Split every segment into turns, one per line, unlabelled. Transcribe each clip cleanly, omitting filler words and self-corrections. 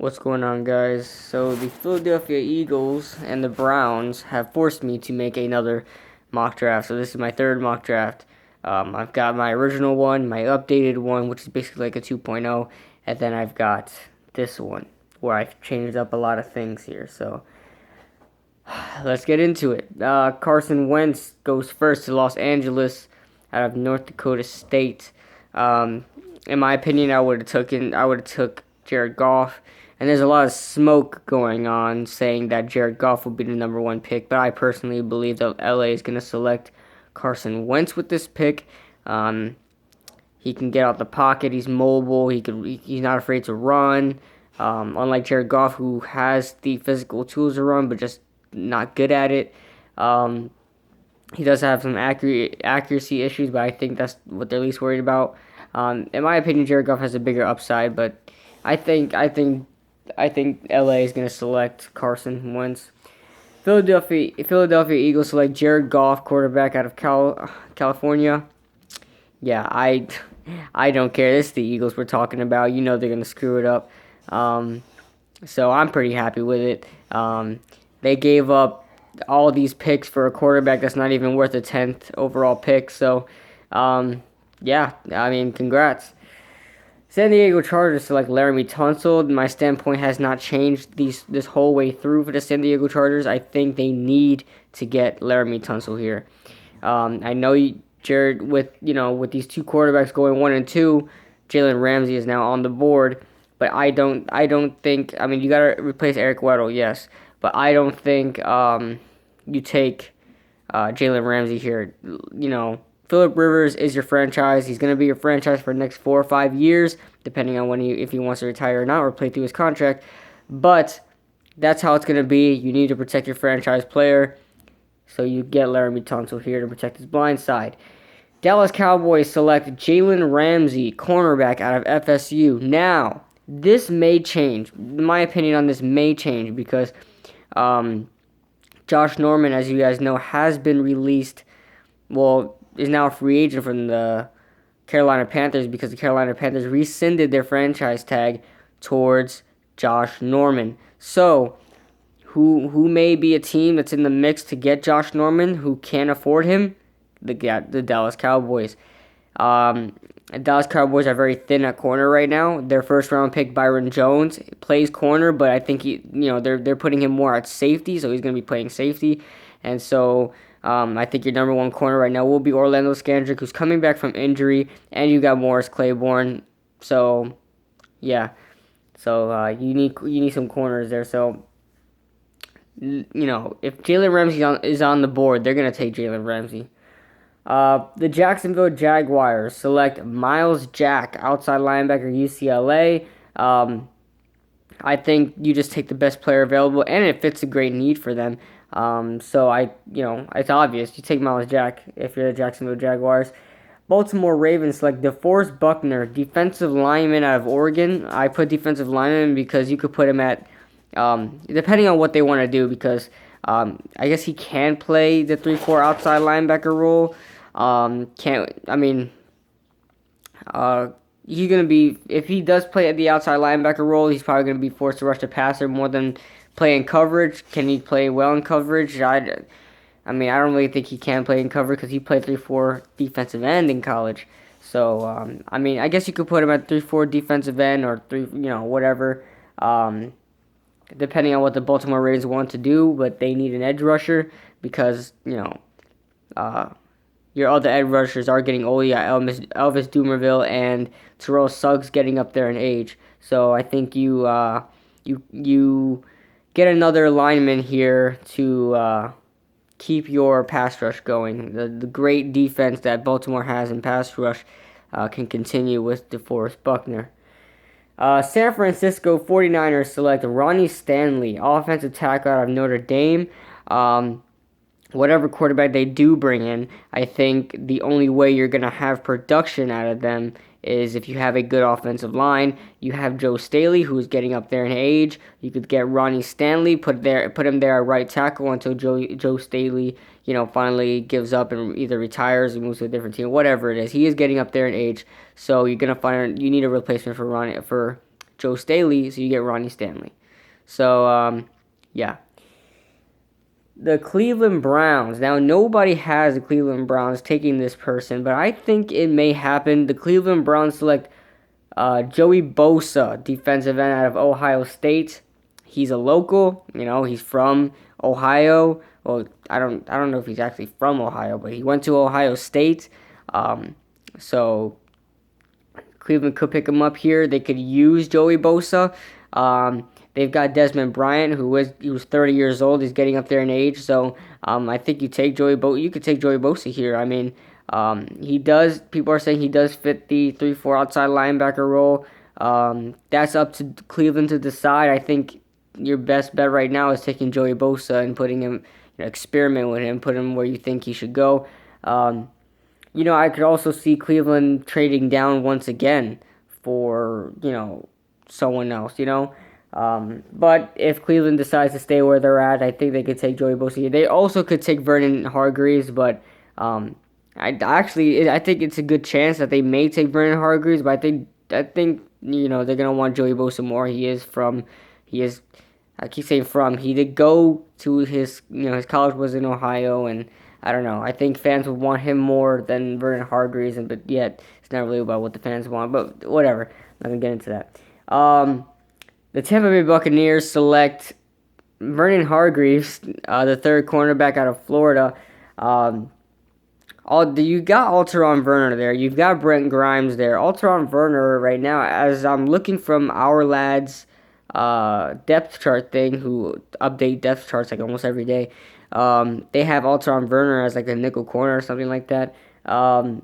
What's going on, guys? So the Philadelphia Eagles and the Browns have forced me to make another mock draft. So this is my third mock draft. I've got my original one, my updated one, which is basically like a 2.0, and then I've got this one where I've changed up a lot of things here. So let's get into it. Carson Wentz goes first to Los Angeles out of North Dakota State. In my opinion, I would have took Jared Goff. And there's a lot of smoke going on saying that Jared Goff will be the number one pick, but I personally believe that LA is going to select Carson Wentz with this pick. He can get out the pocket. He's mobile. He's not afraid to run. Unlike Jared Goff, who has the physical tools to run, but just not good at it. He does have some accuracy issues, but I think that's what they're least worried about. In my opinion, Jared Goff has a bigger upside, but I think LA is going to select Carson Wentz. Philadelphia Eagles select Jared Goff, quarterback out of California. Yeah, I don't care. This is the Eagles we're talking about. You know they're going to screw it up. So I'm pretty happy with it. They gave up all these picks for a quarterback that's not even worth a 10th overall pick. So, yeah, I mean, congrats. San Diego Chargers select Laremy Tunsil. My standpoint has not changed this whole way through for the San Diego Chargers. I think they need to get Laremy Tunsil here. I know Jared with these two quarterbacks going 1 and 2, Jalen Ramsey is now on the board, but I don't think. I mean, you got to replace Eric Weddle, yes, but I don't think you take Jalen Ramsey here. Phillip Rivers is your franchise. He's going to be your franchise for the next 4 or 5 years, depending on if he wants to retire or not or play through his contract. But that's how it's going to be. You need to protect your franchise player, so you get Laremy Tunsil here to protect his blind side. Dallas Cowboys select Jalen Ramsey, cornerback out of FSU. Now, this may change. My opinion on this may change because Josh Norman, as you guys know, has been released. Well, is now a free agent from the Carolina Panthers because the Carolina Panthers rescinded their franchise tag towards Josh Norman. So, who may be a team that's in the mix to get Josh Norman who can't afford him? The Dallas Cowboys. The Dallas Cowboys are very thin at corner right now. Their first round pick Byron Jones plays corner, but I think they're putting him more at safety, so he's going to be playing safety, and so. I think your number one corner right now will be Orlando Scandrick, who's coming back from injury, and you got Morris Claiborne. So, yeah. So you need some corners there. So, if Jalen Ramsey is on the board, they're gonna take Jalen Ramsey. The Jacksonville Jaguars select Myles Jack, outside linebacker, UCLA. I think you just take the best player available, and it fits a great need for them. So it's obvious. You take Myles Jack if you're the Jacksonville Jaguars. Baltimore Ravens select DeForest Buckner, defensive lineman out of Oregon. I put defensive lineman because you could put him at, depending on what they want to do, because I guess he can play the 3-4 outside linebacker role. He's going to be, if he does play at the outside linebacker role, he's probably going to be forced to rush the passer more than play in coverage. Can he play well in coverage? I don't really think he can play in coverage because he played 3-4 defensive end in college. So, I guess you could put him at 3-4 defensive end or whatever, depending on what the Baltimore Ravens want to do, but they need an edge rusher because, your other edge rushers are getting old. You got Elvis Dumerville and Terrell Suggs getting up there in age. So I think you get another lineman here to keep your pass rush going. The great defense that Baltimore has in pass rush can continue with DeForest Buckner. San Francisco 49ers select Ronnie Stanley, offensive tackle out of Notre Dame. Whatever quarterback they do bring in, I think the only way you're going to have production out of them is if you have a good offensive line. You have Joe Staley, who's getting up there in age. You could get Ronnie Stanley, put him there at right tackle until Joe Staley, finally gives up and either retires or moves to a different team, whatever it is. He is getting up there in age, so you need a replacement for Joe Staley, so you get Ronnie Stanley. So, yeah. The Cleveland Browns. Now, nobody has the Cleveland Browns taking this person, but I think it may happen. The Cleveland Browns select Joey Bosa, defensive end out of Ohio State. He's a local. He's from Ohio. Well, I don't know if he's actually from Ohio, but he went to Ohio State. So Cleveland could pick him up here. They could use Joey Bosa. They've got Desmond Bryant, he was 30 years old. He's getting up there in age. So I think you take Joey Bosa. You could take Joey Bosa here. I mean, he does. People are saying he does fit the 3-4 outside linebacker role. That's up to Cleveland to decide. I think your best bet right now is taking Joey Bosa and putting him, experiment with him, put him where you think he should go. I could also see Cleveland trading down once again for, someone else, But if Cleveland decides to stay where they're at, I think they could take Joey Bosa. They also could take Vernon Hargreaves, but I think it's a good chance that they may take Vernon Hargreaves, but I think they're gonna want Joey Bosa more. I keep saying from. He did go to his college was in Ohio, and I don't know. I think fans would want him more than Vernon Hargreaves, but yet it's not really about what the fans want. But whatever, I'm not gonna get into that. The Tampa Bay Buccaneers select Vernon Hargreaves, the third cornerback out of Florida. You got Alteron Verner there. You've got Brent Grimes there. Alteron Verner right now, as I'm looking from Our Lads depth chart thing, who update depth charts like almost every day. They have Alteron Verner as like a nickel corner or something like that. Have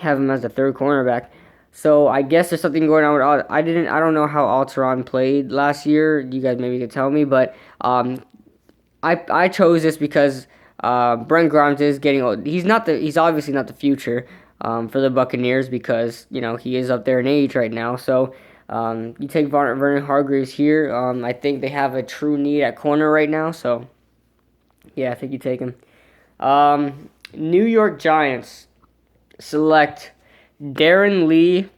him as the third cornerback. So I guess there's something going on with I don't know how Alteron played last year. You guys maybe could tell me, but I chose this because Brent Grimes is getting old. He's obviously not the future for the Buccaneers because he is up there in age right now. So you take Vernon Hargreaves here. I think they have a true need at corner right now. So yeah, I think you take him. New York Giants select Darron Lee,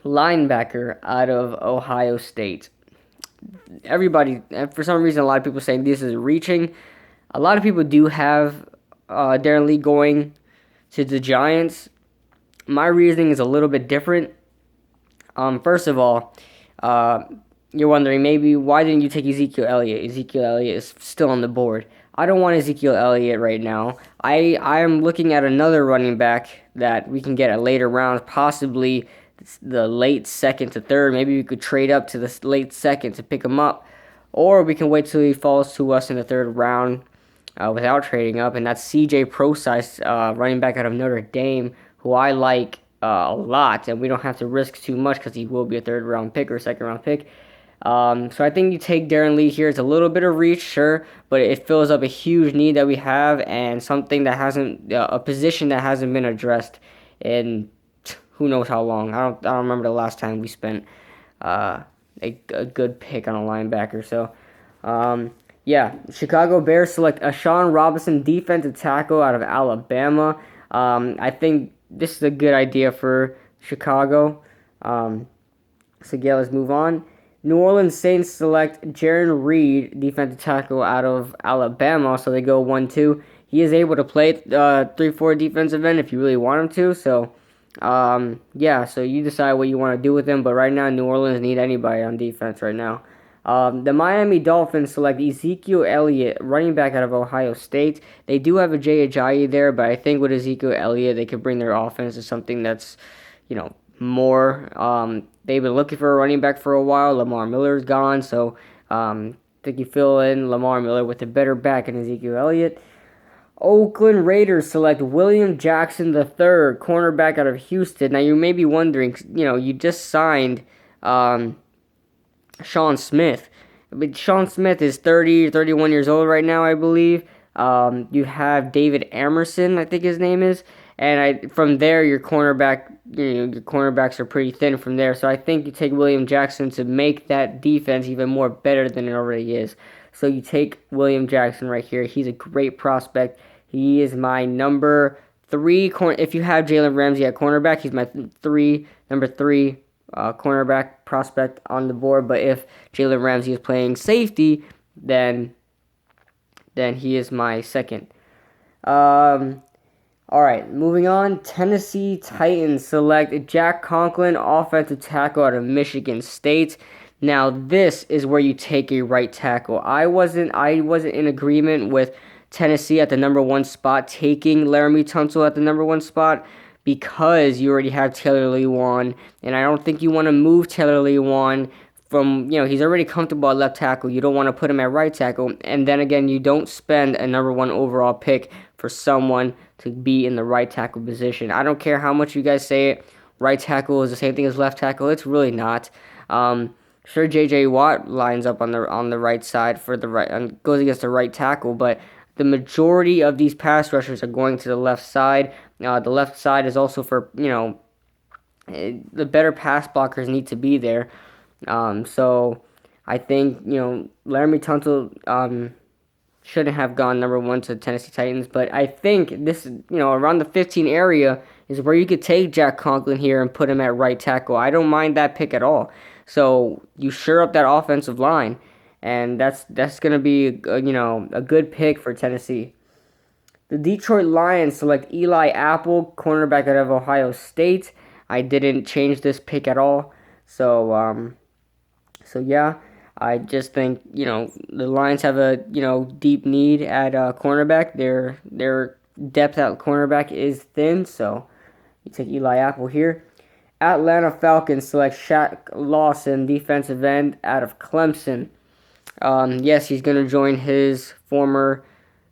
linebacker out of Ohio State. Everybody, for some reason, a lot of people saying this is reaching. A lot of people do have Darron Lee going to the Giants. My reasoning is a little bit different. First of all, you're wondering maybe why didn't you take Ezekiel Elliott? Ezekiel Elliott is still on the board. I don't want Ezekiel Elliott right now. I am looking at another running back that we can get at later rounds, possibly the late second to third. Maybe we could trade up to the late second to pick him up, or we can wait till he falls to us in the third round without trading up, and that's C.J. Prosise, running back out of Notre Dame, who I like a lot, and we don't have to risk too much because he will be a third round pick or second round pick. So I think you take Darron Lee here. It's a little bit of reach, sure, but it fills up a huge need that we have and something that hasn't, a position that hasn't been addressed in who knows how long. I don't remember the last time we spent a good pick on a linebacker. So, yeah, Chicago Bears select Ashawn Robinson, defensive tackle out of Alabama. I think this is a good idea for Chicago. So yeah, let's move on. New Orleans Saints select Jarran Reed, defensive tackle out of Alabama, so they go 1-2. He is able to play 3-4 defensive end if you really want him to, so yeah, so you decide what you want to do with him, but right now New Orleans need anybody on defense right now. The Miami Dolphins select Ezekiel Elliott, running back out of Ohio State. They do have a Jay Ajayi there, but I think with Ezekiel Elliott, they could bring their offense to something that's, more. They've been looking for a running back for a while. Lamar Miller's gone, so I think you fill in Lamar Miller with a better back in Ezekiel Elliott. Oakland Raiders select William Jackson III, cornerback out of Houston. Now, you may be wondering, you just signed Sean Smith. But Sean Smith is 31 years old right now, I believe. You have David Amerson, I think his name is. And from there, your cornerbacks are pretty thin from there. So I think you take William Jackson to make that defense even more better than it already is. So you take William Jackson right here. He's a great prospect. He is my number 3 corner. If you have Jalen Ramsey at cornerback, he's my number 3 cornerback prospect on the board. But if Jalen Ramsey is playing safety, then he is my second. All right, moving on. Tennessee Titans select Jack Conklin, offensive tackle out of Michigan State. Now, this is where you take a right tackle. I wasn't in agreement with Tennessee at the number 1 spot, taking Laremy Tunsil at the number 1 spot, because you already have Taylor Lewan, and I don't think you want to move Taylor Lewan from, he's already comfortable at left tackle. You don't want to put him at right tackle. And then again, you don't spend a number 1 overall pick for someone to be in the right tackle position. I don't care how much you guys say it. Right tackle is the same thing as left tackle. It's really not. Sure, J.J. Watt lines up on the right side for the right, and goes against the right tackle, but the majority of these pass rushers are going to the left side. The left side is also for, the better pass blockers need to be there. So I think, Laremy Tunsil shouldn't have gone number 1 to Tennessee Titans, but I think this, around the 15 area is where you could take Jack Conklin here and put him at right tackle. I don't mind that pick at all. So you shore up that offensive line, and that's going to be a good pick for Tennessee. The Detroit Lions select Eli Apple, cornerback out of Ohio State. I didn't change this pick at all. So yeah, I just think, the Lions have a, deep need at cornerback. Their depth at cornerback is thin, so you take Eli Apple here. Atlanta Falcons select Shaq Lawson, defensive end out of Clemson. Yes, he's going to join his former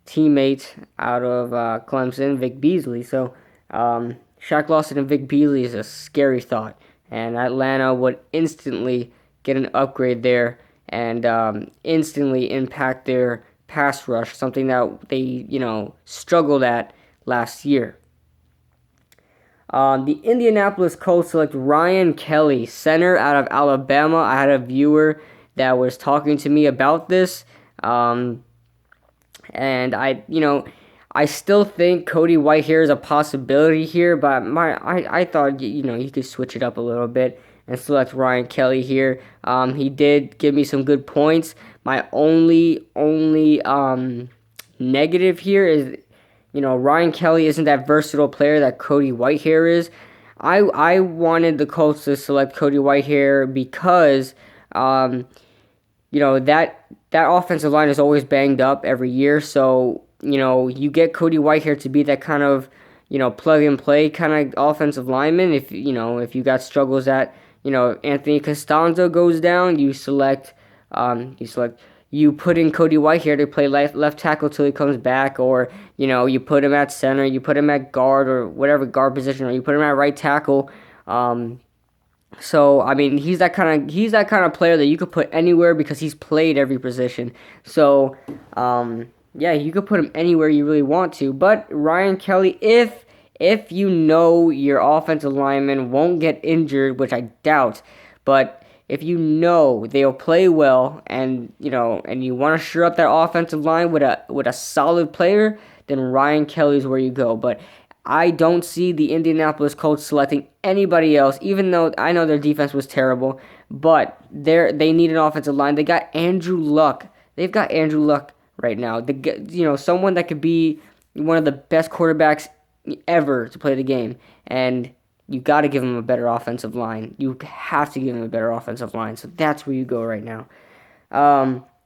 teammate out of Clemson, Vic Beasley. So Shaq Lawson and Vic Beasley is a scary thought, and Atlanta would instantly get an upgrade there and instantly impact their pass rush, something that they, struggled at last year. The Indianapolis Colts select Ryan Kelly, center out of Alabama. I had a viewer that was talking to me about this, and I still think Cody Whitehair is a possibility here, but I thought, you could switch it up a little bit and select Ryan Kelly here. He did give me some good points. My only negative here is, Ryan Kelly isn't that versatile player that Cody Whitehair is. I wanted the Colts to select Cody Whitehair because, that offensive line is always banged up every year. So, you get Cody Whitehair to be that kind of, plug and play kind of offensive lineman. If you got struggles at, Anthony Costanzo goes down, you put in Cody Whitehair to play left tackle till he comes back, or you put him at center, you put him at guard or whatever guard position, or you put him at right tackle. So I mean, he's that kind of player that you could put anywhere because he's played every position. So yeah, you could put him anywhere you really want to. But Ryan Kelly, if your offensive lineman won't get injured, which I doubt, but if they'll play well and you want to shore up that offensive line with a solid player, then Ryan Kelly is where you go. But I don't see the Indianapolis Colts selecting anybody else, even though I know their defense was terrible, but they need an offensive line. They got Andrew Luck. They've got Andrew Luck right now. Someone that could be one of the best quarterbacks ever to play the game, and you got to give him a better offensive line. You have to give him a better offensive line. So that's where you go right now.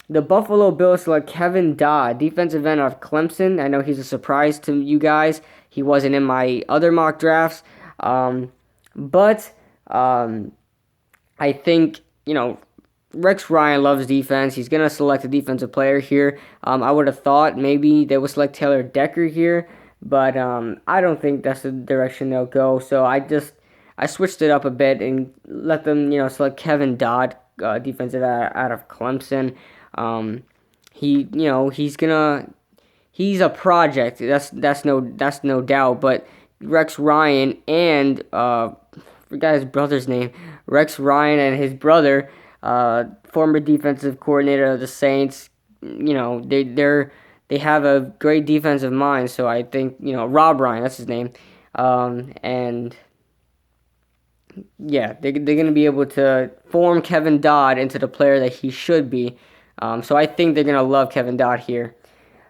The Buffalo Bills select Kevin Dodd, defensive end of Clemson. I know he's a surprise to you guys. He wasn't in my other mock drafts. But I think, Rex Ryan loves defense. He's going to select a defensive player here. I would have thought maybe they would select Taylor Decker here, but I don't think that's the direction they'll go. So I switched it up a bit and let them, select Kevin Dodd, defensive out of Clemson. He's a project. That's no doubt. But Rex Ryan and I forgot his brother's name. Rex Ryan and his brother, former defensive coordinator of the Saints. They have a great defensive mind. So I think Rob Ryan, that's his name. And yeah, they're going to be able to form Kevin Dodd into the player that he should be. So I think they're going to love Kevin Dodd here.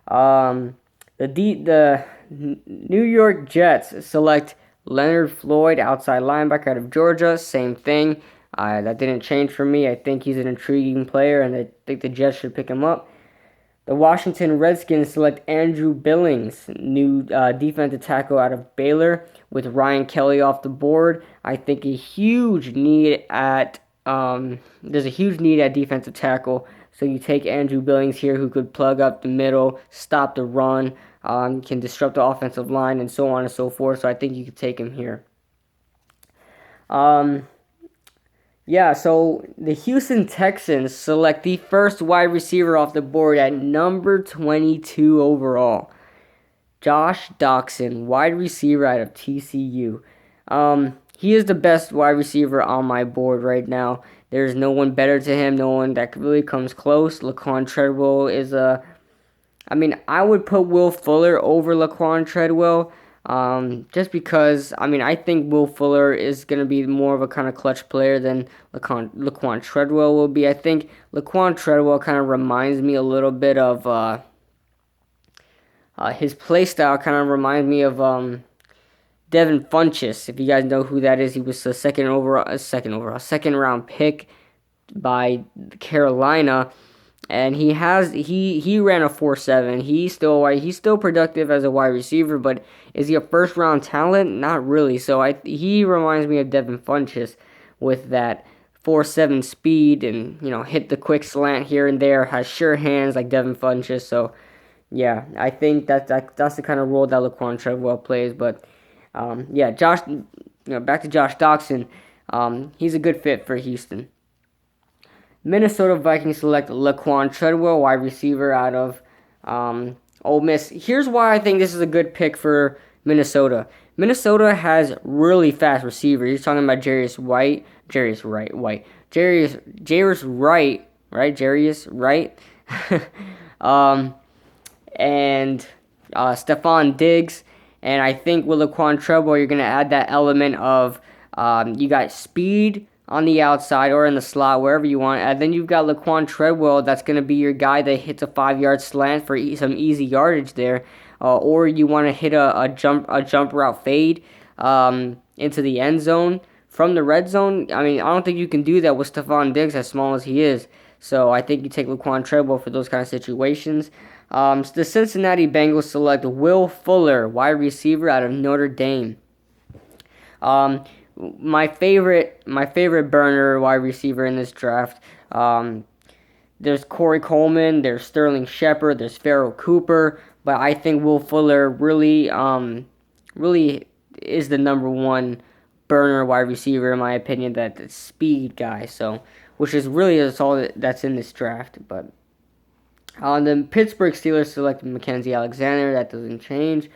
Um, the New York Jets select Leonard Floyd, outside linebacker out of Georgia. Same thing. That didn't change for me. I think he's an intriguing player, and I think the Jets should pick him up. The Washington Redskins select Andrew Billings, new defensive tackle out of Baylor, with Ryan Kelly off the board. I think a huge need at there's a huge need at defensive tackle. So you take Andrew Billings here, who could plug up the middle, stop the run, can disrupt the offensive line, and so on and so forth. So I think you could take him here. Um, Yeah, so the Houston Texans select the first wide receiver off the board at number 22 overall. Josh Doctson, wide receiver out of TCU. He is the best wide receiver on my board right now. There's no one better to him, no one that really comes close. Laquon Treadwell is I would put Will Fuller over Laquon Treadwell. Just because, I think Will Fuller is going to be more of a kind of clutch player than Laquon Treadwell will be. I think Laquon Treadwell kind of reminds me a little bit of, his play style kind of reminds me of, Devin Funchess. If you guys know who that is, he was a second round pick by Carolina. And he ran a 4.7. He's still productive as a wide receiver, but is he a first round talent? Not really. So he reminds me of Devin Funchess with that 4.7 speed and hit the quick slant here and there. Has sure hands like Devin Funchess. So yeah, I think that's the kind of role that Laquon Treadwell plays. But yeah, back to Josh Doctson. He's a good fit for Houston. Minnesota Vikings select Laquon Treadwell, wide receiver out of Ole Miss. Here's why I think this is a good pick for Minnesota. Minnesota has really fast receivers. You're talking about Jarius Wright, and Stephon Diggs. And I think with Laquon Treadwell, you're going to add that element of you got speed on the outside or in the slot, wherever you want. And then you've got Laquon Treadwell that's going to be your guy that hits a 5-yard slant for some easy yardage there. Or you want to hit a jump route fade into the end zone from the red zone. I don't think you can do that with Stephon Diggs, as small as he is. So I think you take Laquon Treadwell for those kind of situations. The Cincinnati Bengals select Will Fuller, wide receiver out of Notre Dame. My favorite burner wide receiver in this draft. There's Corey Coleman, there's Sterling Shepard, there's Pharoh Cooper, but I think Will Fuller really is the number one burner wide receiver in my opinion. That speed guy, so which is really all that's in this draft. But the Pittsburgh Steelers selected Mackenzie Alexander. That doesn't change.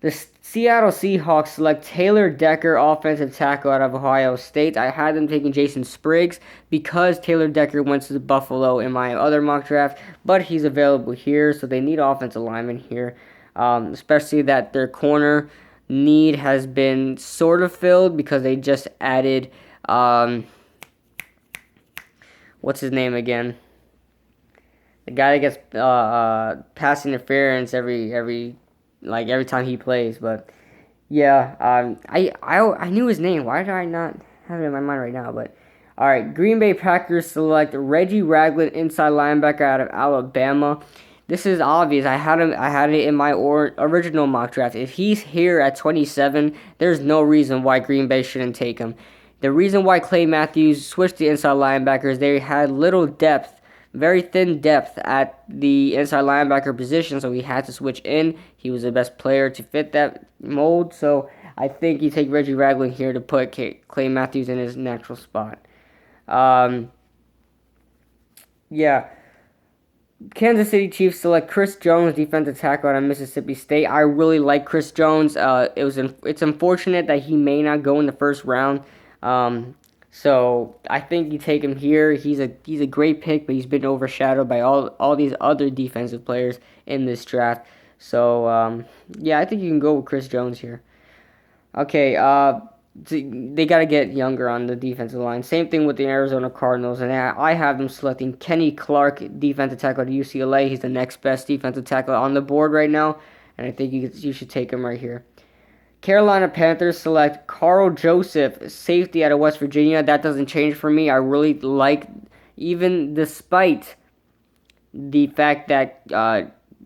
The Seattle Seahawks select Taylor Decker, offensive tackle out of Ohio State. I had them taking Jason Spriggs because Taylor Decker went to Buffalo in my other mock draft, but he's available here, so they need offensive linemen here, especially that their corner need has been sort of filled because they just added, what's his name again? The guy that gets pass interference every time he plays. But yeah, I knew his name. Why did I not have it in my mind right now? But all right, Green Bay Packers select Reggie Ragland, inside linebacker out of Alabama. This is obvious. I had it in my original mock draft. If he's here at 27, there's no reason why Green Bay shouldn't take him. The reason why Clay Matthews switched to inside linebackers, they had little depth. Very thin depth at the inside linebacker position, so he had to switch in. He was the best player to fit that mold, so I think you take Reggie Ragland here to put Clay Matthews in his natural spot. Yeah. Kansas City Chiefs select Chris Jones, defensive tackle out of Mississippi State. I really like Chris Jones. It's unfortunate that he may not go in the first round. So I think you take him here. He's a great pick, but he's been overshadowed by all these other defensive players in this draft. So yeah, I think you can go with Chris Jones here. Okay, they got to get younger on the defensive line. Same thing with the Arizona Cardinals, and I have them selecting Kenny Clark, defensive tackle at UCLA. He's the next best defensive tackle on the board right now, and I think you should take him right here. Carolina Panthers select Carl Joseph, safety out of West Virginia. That doesn't change for me. I really like, even despite the fact that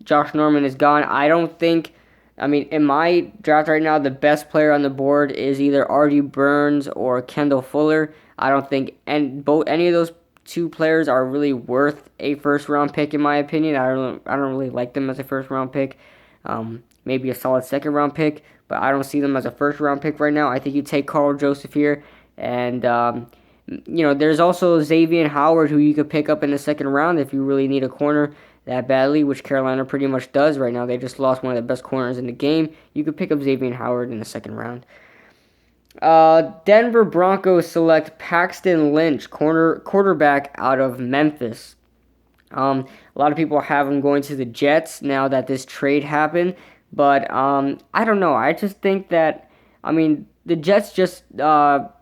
Josh Norman is gone, I don't think, in my draft right now, the best player on the board is either R.D. Burns or Kendall Fuller. I don't think any of those two players are really worth a first-round pick, in my opinion. I don't really like them as a first-round pick. Maybe a solid second-round pick, but I don't see them as a first-round pick right now. I think you take Carl Joseph here, and there's also Xavier Howard, who you could pick up in the second round if you really need a corner that badly, which Carolina pretty much does right now. They just lost one of the best corners in the game. You could pick up Xavier Howard in the second round. Denver Broncos select Paxton Lynch, quarterback out of Memphis. A lot of people have him going to the Jets now that this trade happened, but I don't know. I just think that, the Jets just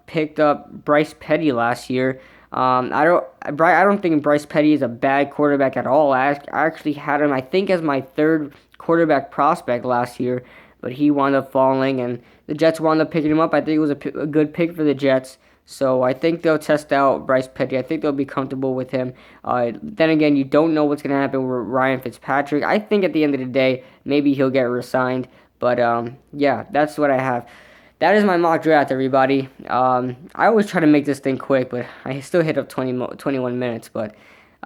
picked up Bryce Petty last year. I don't think Bryce Petty is a bad quarterback at all. I actually had him, I think, as my third quarterback prospect last year, but he wound up falling, and the Jets wound up picking him up. I think it was a good pick for the Jets, so I think they'll test out Bryce Petty. I think they'll be comfortable with him. Then again, you don't know what's going to happen with Ryan Fitzpatrick. I think at the end of the day, maybe he'll get re-signed, but yeah, that's what I have. That is my mock draft, everybody. I always try to make this thing quick, but I still hit up 21 minutes. But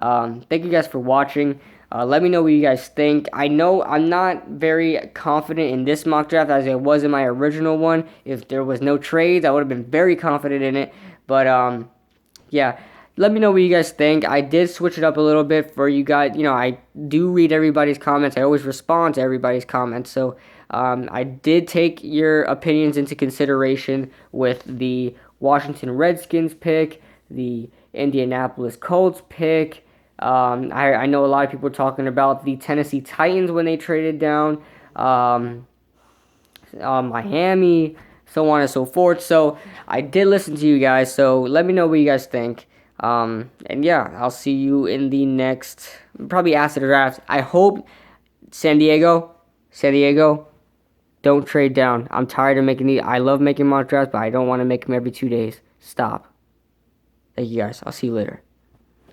thank you guys for watching. Let me know what you guys think. I know I'm not very confident in this mock draft as I was in my original one. If there was no trades, I would have been very confident in it. But yeah, let me know what you guys think. I did switch it up a little bit for you guys. I do read everybody's comments. I always respond to everybody's comments. So I did take your opinions into consideration with the Washington Redskins pick, the Indianapolis Colts pick. I know a lot of people are talking about the Tennessee Titans when they traded down, Miami, so on and so forth. So I did listen to you guys, so let me know what you guys think. And yeah, I'll see you in the next, probably after the draft. I hope San Diego, don't trade down. I'm tired of making I love making mock drafts, but I don't want to make them every 2 days. Stop. Thank you guys. I'll see you later.